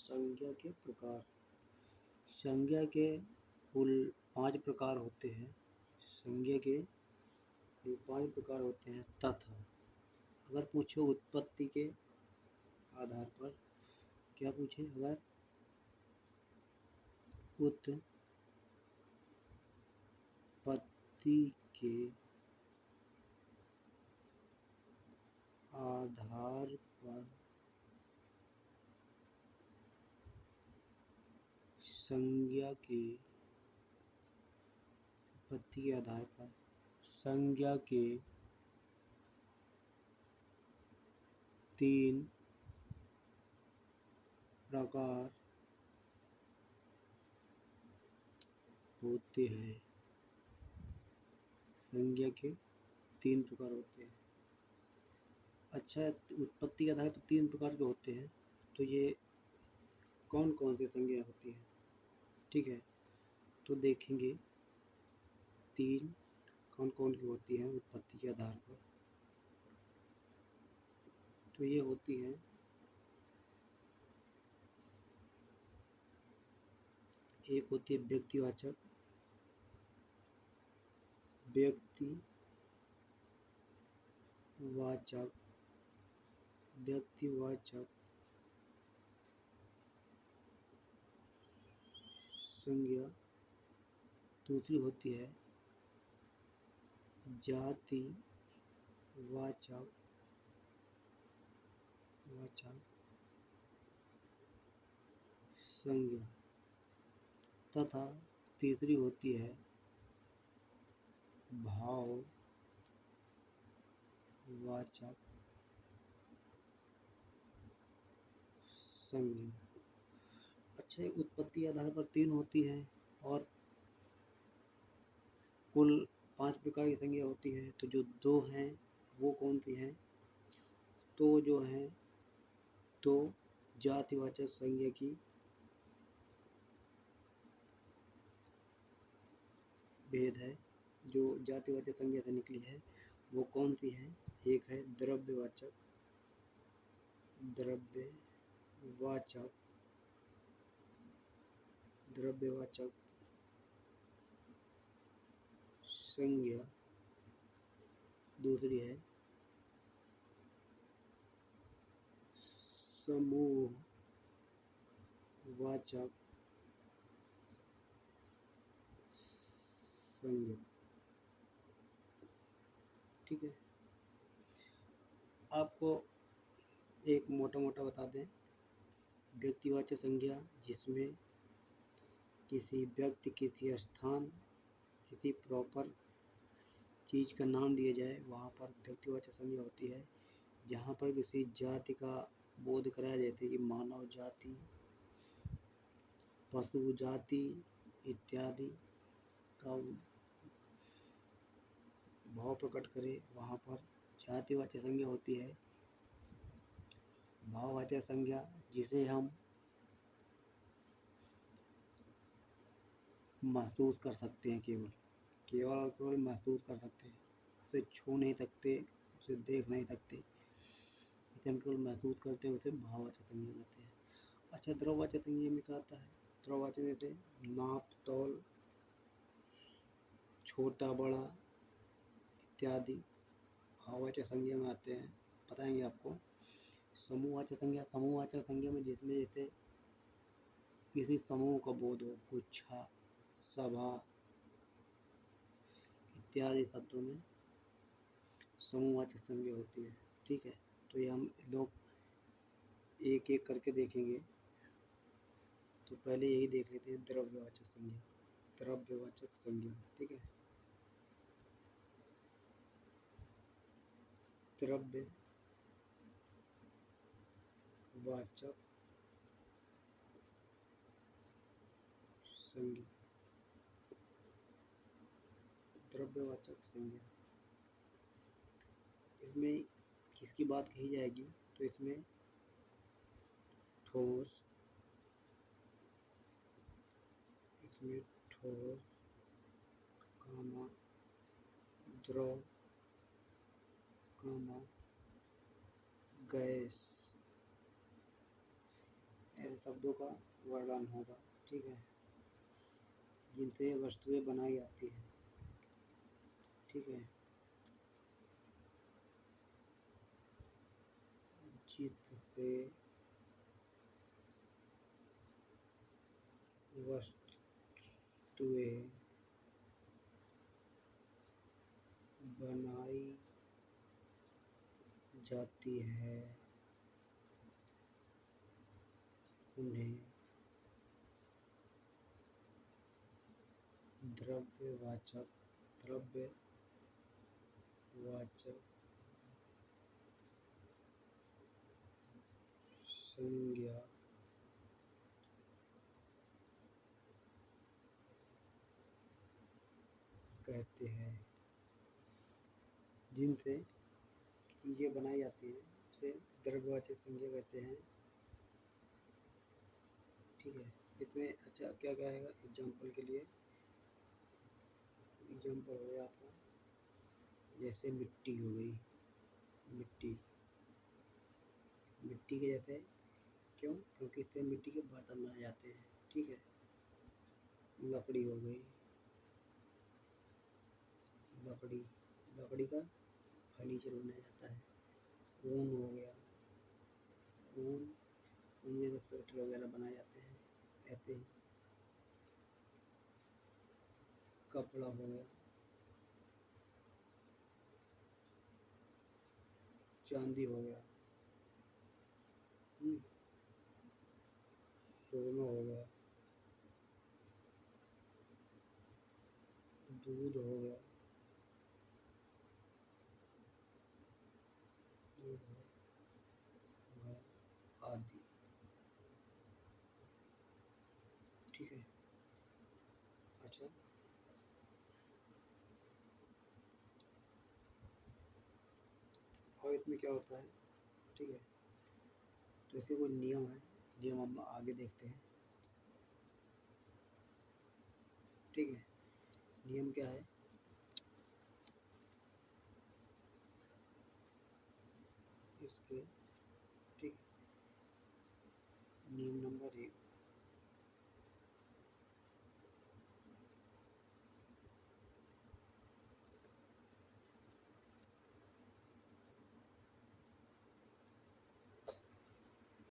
संज्ञा के प्रकार। संज्ञा के कुल 5 प्रकार होते हैं। संज्ञा के कुल 5 प्रकार होते हैं तथा अगर पूछो उत्पत्ति के आधार पर, क्या पूछे, अगर उत्पत्ति के आधार पर संज्ञा के उत्पत्ति के आधार पर संज्ञा के 3 प्रकार होते हैं। संज्ञा के 3 प्रकार होते हैं। अच्छा, उत्पत्ति के आधार पर 3 प्रकार के होते हैं, तो ये कौन कौन सी संज्ञा होती है? ठीक है, तो देखेंगे 3 कौन कौन की होती हैं उत्पत्ति के आधार पर। तो ये होती हैं एक होती है व्यक्तिवाचक, व्यक्तिवाचक संज्ञा। दूसरी होती है जातिवाचक संज्ञा तथा तीसरी होती है भाववाचक संज्ञा। अच्छा, उत्पत्ति आधार पर 3 होती हैं और कुल 5 प्रकार की संज्ञा होती है। तो जो 2 हैं वो कौन सी हैं? तो जो हैं तो जातिवाचक संज्ञा की भेद है, जो जातिवाचक संज्ञा से निकली है वो कौन सी है? एक है द्रव्यवाचक संज्ञा, दूसरी है समूहवाचक संज्ञा। ठीक है, आपको एक मोटा मोटा बता दें। व्यक्तिवाचक संज्ञा जिसमें किसी व्यक्ति, किसी स्थान, किसी प्रॉपर चीज़ का नाम दिया जाए, वहाँ पर व्यक्तिवाचक संज्ञा होती है। जहाँ पर किसी जाति का बोध कराया जाता है कि मानव जाति, पशु जाति इत्यादि का भाव प्रकट करे, वहाँ पर जातिवाचक संज्ञा होती है। भाववाचक संज्ञा जिसे हम महसूस कर सकते हैं, केवल महसूस कर सकते हैं, उसे छू नहीं सकते, उसे देख नहीं सकते, इसे हम केवल महसूस करते हैं, उसे भाववाचक संज्ञा कहते हैं। अच्छा, द्रव्यवाचक संज्ञा में क्या आता है? द्रव्यवाचक में से नाप तौल, छोटा बड़ा इत्यादि भाववाचक संज्ञा में आते हैं, बताएंगे आपको। समूहवाचक संज्ञा में जिसमें जैसे किसी समूह का बोध हो, गुच्छा, सभा इत्यादि शब्दों में समूहवाचक संज्ञा होती है। ठीक है, तो ये हम लोग एक एक करके देखेंगे। तो पहले यही देख लेते हैं द्रव्यवाचक संज्ञा। ठीक है, द्रव्यवाचक संज्ञा, इसमें किसकी बात कही जाएगी? तो इसमें ठोस, द्रव, गैस, ऐसे शब्दों का वर्णन होगा, ठीक है, जिनसे वस्तुएं बनाई जाती हैं, ठीक है, जिससे वस्तुएं बनाई जाती है, उन्हें द्रव्यवाचक संज्ञा कहते हैं। जिनसे चीज़ें बनाई जाती हैं उसे द्रव्यवाचक संज्ञा कहते हैं, ठीक है। इसमें अच्छा क्या क्या आएगा, एग्जाम्पल के लिए, एग्जाम्पल हो गया आपका, जैसे मिट्टी हो गई, मिट्टी मिट्टी के जैसे, क्यों, क्योंकि इससे मिट्टी के बर्तन बनाए जाते हैं, ठीक है। लकड़ी हो गई, लकड़ी का फर्नीचर बनाया जाता है। ऊन हो गया, ऊन से स्वेटर वगैरह बनाए जाते हैं, ऐसे ही। कपड़ा हो गया, चांदी हो गया, सोना हो गया, दूध हो गया, आदि, ठीक है। अच्छा, और इसमें क्या होता है, ठीक है, तो इसके कोई नियम है, नियम हम आगे देखते हैं, ठीक है। नियम क्या है, इसके, ठीक है, नियम नंबर 1,